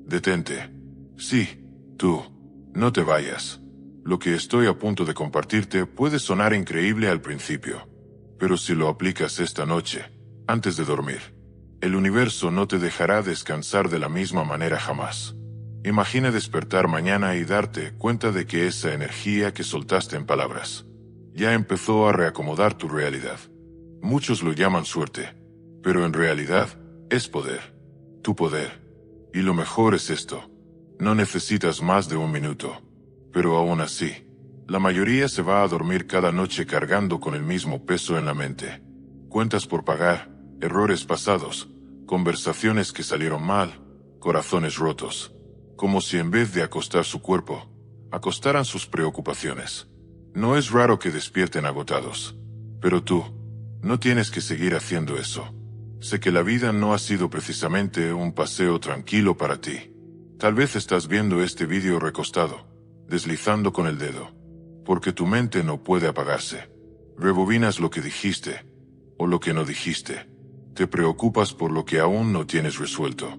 Detente. Sí, tú. No te vayas. Lo que estoy a punto de compartirte puede sonar increíble al principio. Pero si lo aplicas esta noche, antes de dormir, el universo no te dejará descansar de la misma manera jamás. Imagina despertar mañana y darte cuenta de que esa energía que soltaste en palabras ya empezó a reacomodar tu realidad. Muchos lo llaman suerte, pero en realidad es poder. Tu poder. Y lo mejor es esto. No necesitas más de un minuto. Pero aún así, la mayoría se va a dormir cada noche cargando con el mismo peso en la mente. Cuentas por pagar, errores pasados, conversaciones que salieron mal, corazones rotos. Como si en vez de acostar su cuerpo, acostaran sus preocupaciones. No es raro que despierten agotados. Pero tú, no tienes que seguir haciendo eso. Sé que la vida no ha sido precisamente un paseo tranquilo para ti. Tal vez estás viendo este vídeo recostado, deslizando con el dedo, porque tu mente no puede apagarse. Rebobinas lo que dijiste, o lo que no dijiste. Te preocupas por lo que aún no tienes resuelto.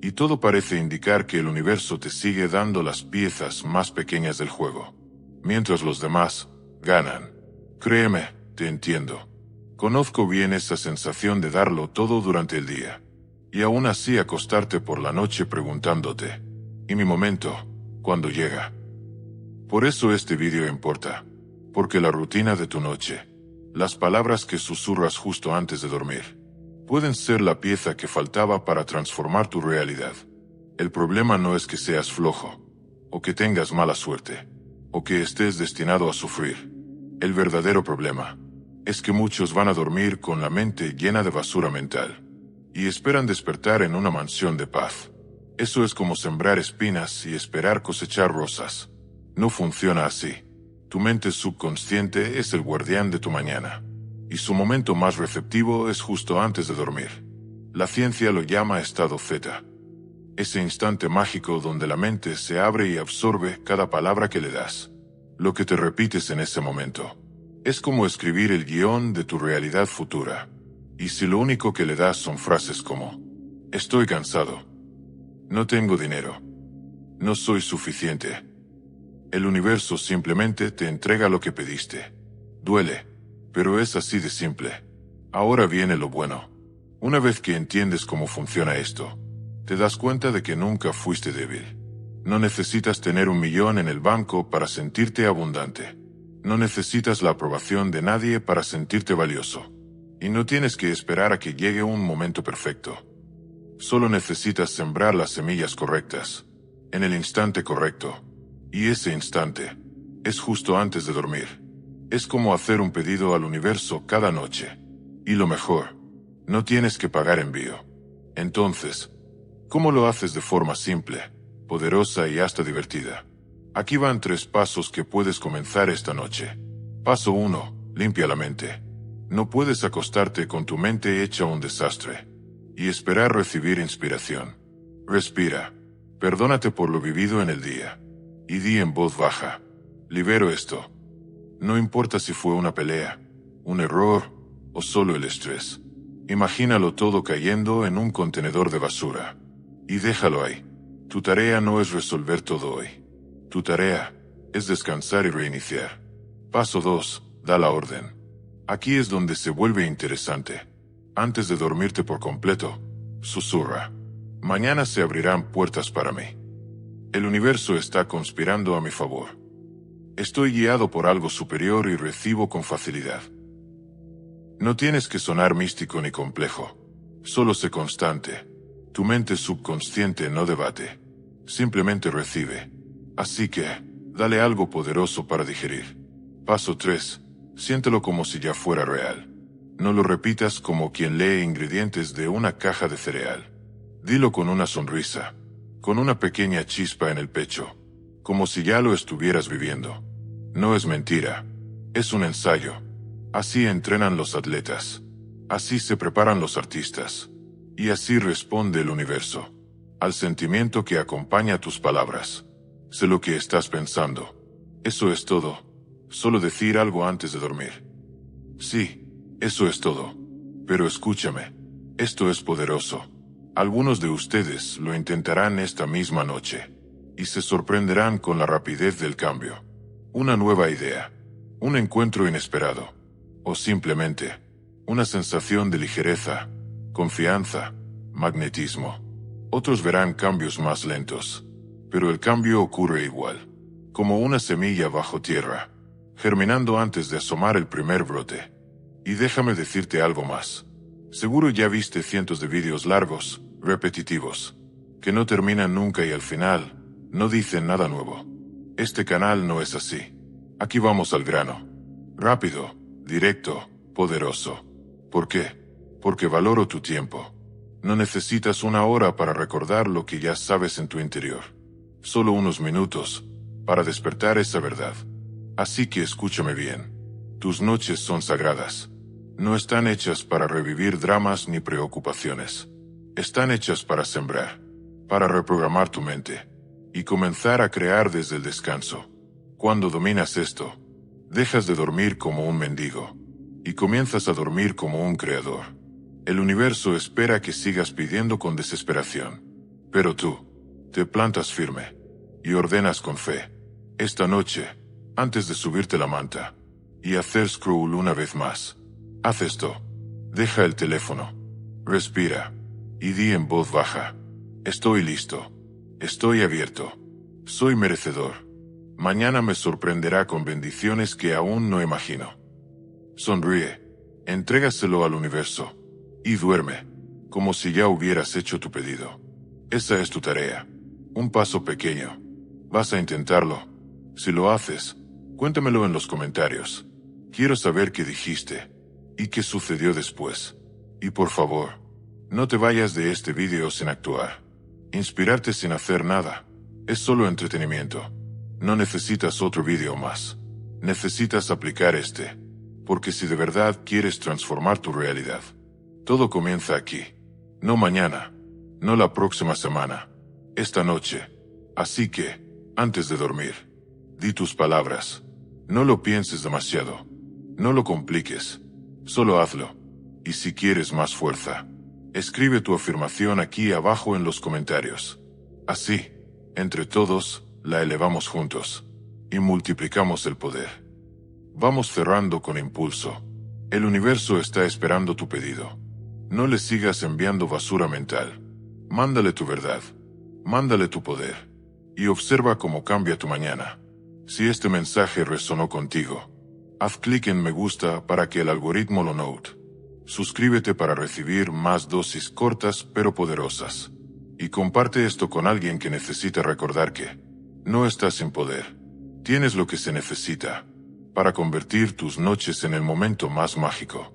Y todo parece indicar que el universo te sigue dando las piezas más pequeñas del juego, mientras los demás ganan. Créeme, te entiendo. Conozco bien esa sensación de darlo todo durante el día, y aún así acostarte por la noche preguntándote, ¿y mi momento, cuándo llega? Por eso este vídeo importa, porque la rutina de tu noche, las palabras que susurras justo antes de dormir, pueden ser la pieza que faltaba para transformar tu realidad. El problema no es que seas flojo, o que tengas mala suerte, o que estés destinado a sufrir. El verdadero problema es que muchos van a dormir con la mente llena de basura mental, y esperan despertar en una mansión de paz. Eso es como sembrar espinas y esperar cosechar rosas. No funciona así. Tu mente subconsciente es el guardián de tu mañana, y su momento más receptivo es justo antes de dormir. La ciencia lo llama estado zeta. Ese instante mágico donde la mente se abre y absorbe cada palabra que le das. Lo que te repites en ese momento es como escribir el guión de tu realidad futura. Y si lo único que le das son frases como: estoy cansado, no tengo dinero, no soy suficiente, el universo simplemente te entrega lo que pediste. Duele, pero es así de simple. Ahora viene lo bueno. Una vez que entiendes cómo funciona esto, te das cuenta de que nunca fuiste débil. No necesitas tener 1 millón en el banco para sentirte abundante. No necesitas la aprobación de nadie para sentirte valioso. Y no tienes que esperar a que llegue un momento perfecto. Solo necesitas sembrar las semillas correctas, en el instante correcto. Y ese instante es justo antes de dormir. Es como hacer un pedido al universo cada noche. Y lo mejor, no tienes que pagar envío. Entonces, ¿cómo lo haces de forma simple, poderosa y hasta divertida? Aquí van 3 pasos que puedes comenzar esta noche. Paso 1. Limpia la mente. No puedes acostarte con tu mente hecha un desastre y esperar recibir inspiración. Respira. Perdónate por lo vivido en el día. Y di en voz baja: libero esto. No importa si fue una pelea, un error o solo el estrés. Imagínalo todo cayendo en un contenedor de basura. Y déjalo ahí. Tu tarea no es resolver todo hoy. Tu tarea es descansar y reiniciar. Paso 2. Da la orden. Aquí es donde se vuelve interesante. Antes de dormirte por completo, susurra: mañana se abrirán puertas para mí. El universo está conspirando a mi favor. Estoy guiado por algo superior y recibo con facilidad. No tienes que sonar místico ni complejo. Solo sé constante. Tu mente subconsciente no debate. Simplemente recibe. Así que, dale algo poderoso para digerir. Paso 3. Siéntelo como si ya fuera real. No lo repitas como quien lee ingredientes de una caja de cereal. Dilo con una sonrisa, con una pequeña chispa en el pecho, como si ya lo estuvieras viviendo. No es mentira. Es un ensayo. Así entrenan los atletas. Así se preparan los artistas. Y así responde el universo al sentimiento que acompaña tus palabras. Sé lo que estás pensando. Eso es todo. Solo decir algo antes de dormir. Sí, eso es todo. Pero escúchame. Esto es poderoso. Algunos de ustedes lo intentarán esta misma noche, y se sorprenderán con la rapidez del cambio. Una nueva idea, un encuentro inesperado, o simplemente una sensación de ligereza, confianza, magnetismo. Otros verán cambios más lentos, pero el cambio ocurre igual, como una semilla bajo tierra, germinando antes de asomar el primer brote. Y déjame decirte algo más. Seguro ya viste cientos de vídeos largos, repetitivos, que no terminan nunca y al final no dicen nada nuevo. Este canal no es así. Aquí vamos al grano. Rápido, directo, poderoso. ¿Por qué? Porque valoro tu tiempo. No necesitas una hora para recordar lo que ya sabes en tu interior. Solo unos minutos para despertar esa verdad. Así que escúchame bien. Tus noches son sagradas. No están hechas para revivir dramas ni preocupaciones. Están hechas para sembrar, para reprogramar tu mente y comenzar a crear desde el descanso. Cuando dominas esto, dejas de dormir como un mendigo y comienzas a dormir como un creador. El universo espera que sigas pidiendo con desesperación, pero tú te plantas firme y ordenas con fe. Esta noche, antes de subirte la manta y hacer scroll una vez más, haz esto. Deja el teléfono, respira y di en voz baja: estoy listo, estoy abierto, soy merecedor. Mañana me sorprenderá con bendiciones que aún no imagino. Sonríe, entrégaselo al universo y duerme, como si ya hubieras hecho tu pedido. Esa es tu tarea. Un paso pequeño. Vas a intentarlo. Si lo haces, cuéntamelo en los comentarios. Quiero saber qué dijiste y qué sucedió después. Y por favor, no te vayas de este vídeo sin actuar. Inspirarte sin hacer nada es solo entretenimiento. No necesitas otro vídeo más. Necesitas aplicar este, porque si de verdad quieres transformar tu realidad, todo comienza aquí. No mañana, no la próxima semana, esta noche. Así que, antes de dormir, di tus palabras. No lo pienses demasiado. No lo compliques. Solo hazlo. Y si quieres más fuerza, escribe tu afirmación aquí abajo en los comentarios. Así, entre todos, la elevamos juntos y multiplicamos el poder. Vamos cerrando con impulso. El universo está esperando tu pedido. No le sigas enviando basura mental. Mándale tu verdad. Mándale tu poder. Y observa cómo cambia tu mañana. Si este mensaje resonó contigo, haz clic en me gusta para que el algoritmo lo note. Suscríbete para recibir más dosis cortas pero poderosas. Y comparte esto con alguien que necesita recordar que no estás sin poder. Tienes lo que se necesita para convertir tus noches en el momento más mágico.